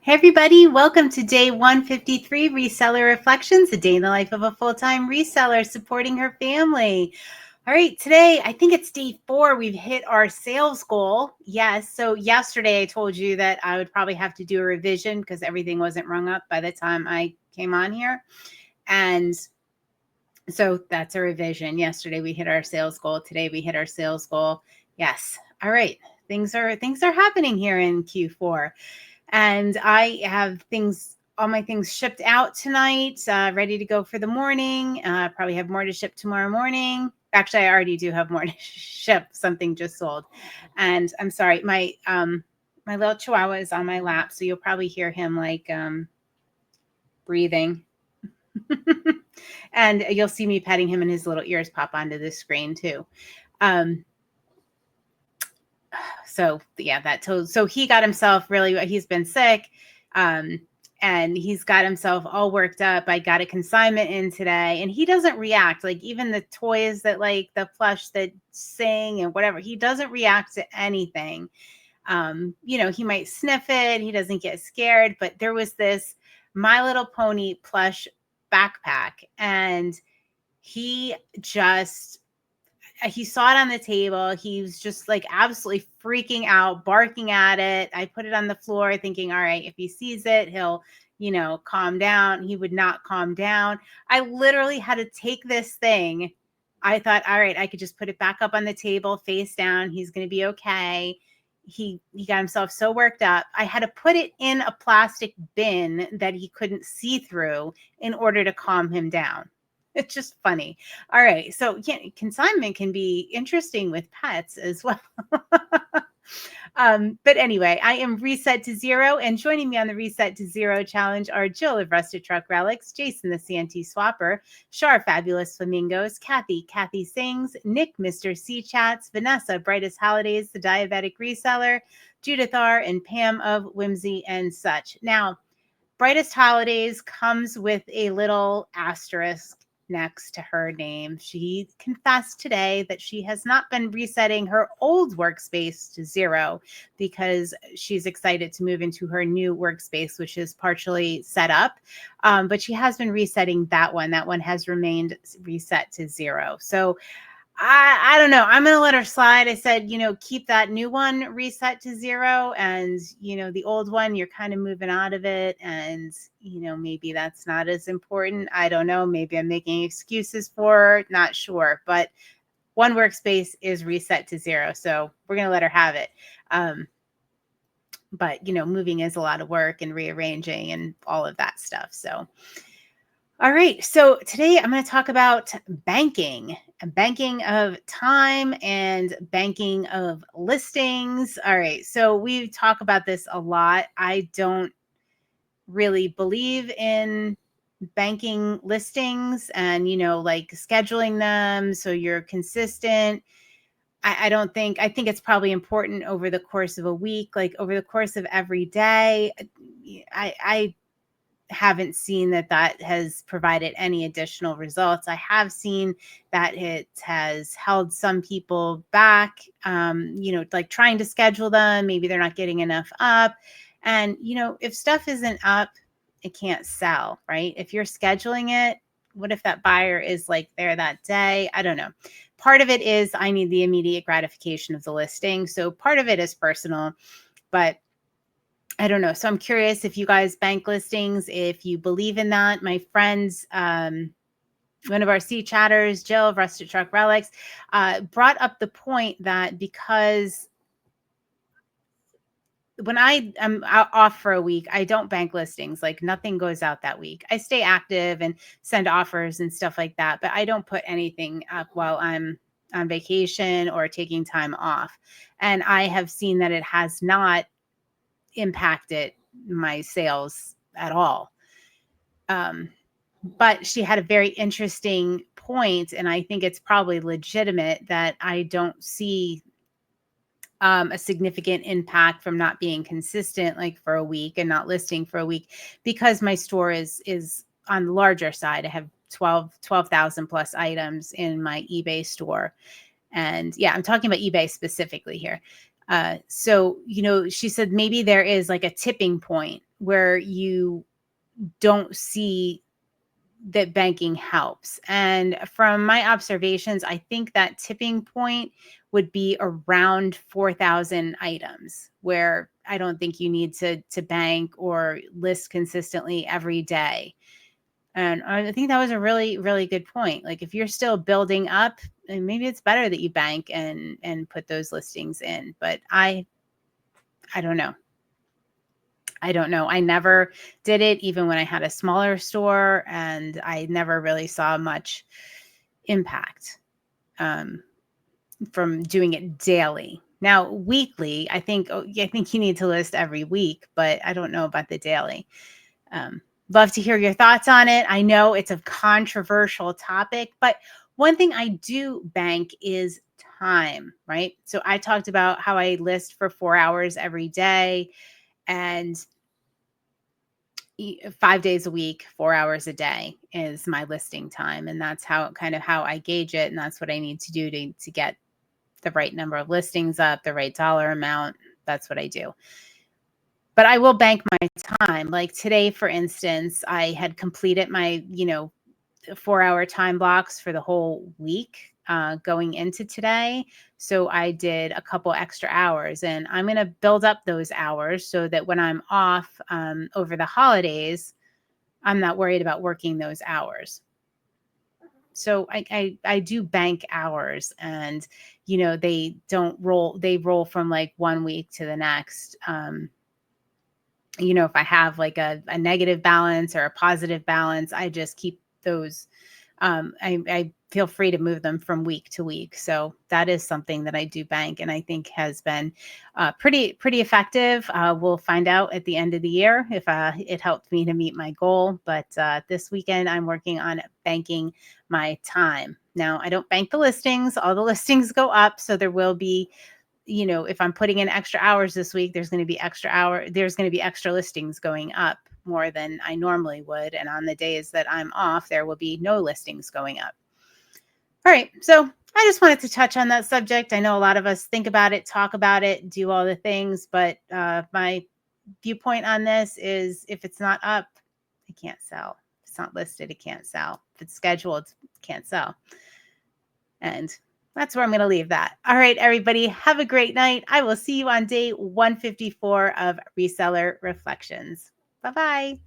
Hey everybody, welcome to day 153 Reseller Reflections, a day in the life of a full-time reseller supporting her family. All right, today, I think it's day 4. We've hit our sales goal. Yes, so yesterday I told you that I would probably have to do a revision because everything wasn't rung up by the time I came on here. And so that's a revision. Yesterday we hit our sales goal. Today we hit our sales goal. Yes. All right. Things are happening here in Q4. And I have all my things shipped out tonight, ready to go for the morning. Probably have more to ship tomorrow morning. Actually, I already do have more to ship. Something just sold. And I'm sorry, my little chihuahua is on my lap, so you'll probably hear him like breathing. And you'll see me petting him and his little ears pop onto the screen too. So yeah, so he got himself he's been sick. And he's got himself all worked up. I got a consignment in today and he doesn't react. Like even the toys that like the plush that sing and whatever, he doesn't react to anything. He might sniff it. He doesn't get scared, but there was this My Little Pony plush backpack and he saw it on the table. He was just like absolutely freaking out, barking at it. I put it on the floor thinking, all right, if he sees it, he'll, calm down. He would not calm down. I literally had to take this thing. I thought, all right, I could just put it back up on the table, face down. He's going to be okay. He got himself so worked up. I had to put it in a plastic bin that he couldn't see through in order to calm him down. It's just funny. All right. So yeah, consignment can be interesting with pets as well. But anyway, I am reset to zero, and joining me on the Reset to Zero challenge are Jill of Rusted Truck Relics, Jason the Santee Swapper, Char Fabulous Flamingos, Kathy Singz, Nick Mr. C Chats, Vanessa Brightest Holidays, the Diabetic Reseller, Judith R, and Pam of Whimsy and Such. Now, Brightest Holidays comes with a little asterisk next to her name. She confessed today that she has not been resetting her old workspace to zero because she's excited to move into her new workspace, which is partially set up. But she has been resetting that one. That one has remained reset to zero. So I don't know. I'm going to let her slide. I said, keep that new one reset to zero. And, the old one, you're kind of moving out of it. And, maybe that's not as important. I don't know. Maybe I'm making excuses for her. Not sure. But one workspace is reset to zero. So we're going to let her have it. But, moving is a lot of work and rearranging and all of that stuff. So. All right. So today I'm going to talk about banking of time and banking of listings. All right. So we talk about this a lot. I don't really believe in banking listings and, like scheduling them so you're consistent. I think it's probably important over the course of a week, like over the course of every day. I haven't seen that has provided any additional results. I have seen that it has held some people back, like trying to schedule them. Maybe they're not getting enough up. And, if stuff isn't up, it can't sell, right? If you're scheduling it, what if that buyer is like there that day? I don't know. Part of it is I need the immediate gratification of the listing. So part of it is personal, but I don't know. So I'm curious if you guys bank listings, if you believe in that. My friends, one of our C chatters, Jill of Rusted Truck Relics, brought up the point that because when I am off for a week, I don't bank listings. Like nothing goes out that week. I stay active and send offers and stuff like that, but I don't put anything up while I'm on vacation or taking time off. And I have seen that it has not impacted my sales at all. But she had a very interesting point, and I think it's probably legitimate that I don't see a significant impact from not being consistent, like for a week and not listing for a week, because my store is on the larger side. I have 12,000 plus items in my eBay store. And yeah, I'm talking about eBay specifically here. So, she said maybe there is like a tipping point where you don't see that banking helps. And from my observations, I think that tipping point would be around 4,000 items, where I don't think you need to bank or list consistently every day. And I think that was a really, really good point. Like if you're still building up, and maybe it's better that you bank and put those listings in. But I don't know. I don't know. I never did it, even when I had a smaller store, and I never really saw much impact um, from doing it daily. Now, weekly, I think, oh, yeah, I think you need to list every week, but I don't know about the daily. Um, Love to hear your thoughts on it. I know it's a controversial topic, but one thing I do bank is time, right? So I talked about how I list for 4 hours every day, and 5 days a week, 4 hours a day is my listing time. And that's how I gauge it. And that's what I need to do to get the right number of listings up, the right dollar amount. That's what I do. But I will bank my time. Like today, for instance, I had completed my, 4-hour time blocks for the whole week going into today. So I did a couple extra hours, and I'm going to build up those hours so that when I'm off over the holidays, I'm not worried about working those hours. So I do bank hours, and they roll from like one week to the next. If I have like a negative balance or a positive balance, I just keep those. I feel free to move them from week to week. So that is something that I do bank, and I think has been pretty effective. We'll find out at the end of the year if it helped me to meet my goal. But this weekend, I'm working on banking my time. Now, I don't bank the listings. All the listings go up, so there will be, if I'm putting in extra hours this week, there's going to be extra listings going up more than I normally would. And on the days that I'm off, there will be no listings going up. All right. So I just wanted to touch on that subject. I know a lot of us think about it, talk about it, do all the things, but my viewpoint on this is if it's not up, it can't sell. If it's not listed, it can't sell. If it's scheduled, it can't sell. And that's where I'm going to leave that. All right, everybody, have a great night. I will see you on day 154 of Reseller Reflections. Bye-bye.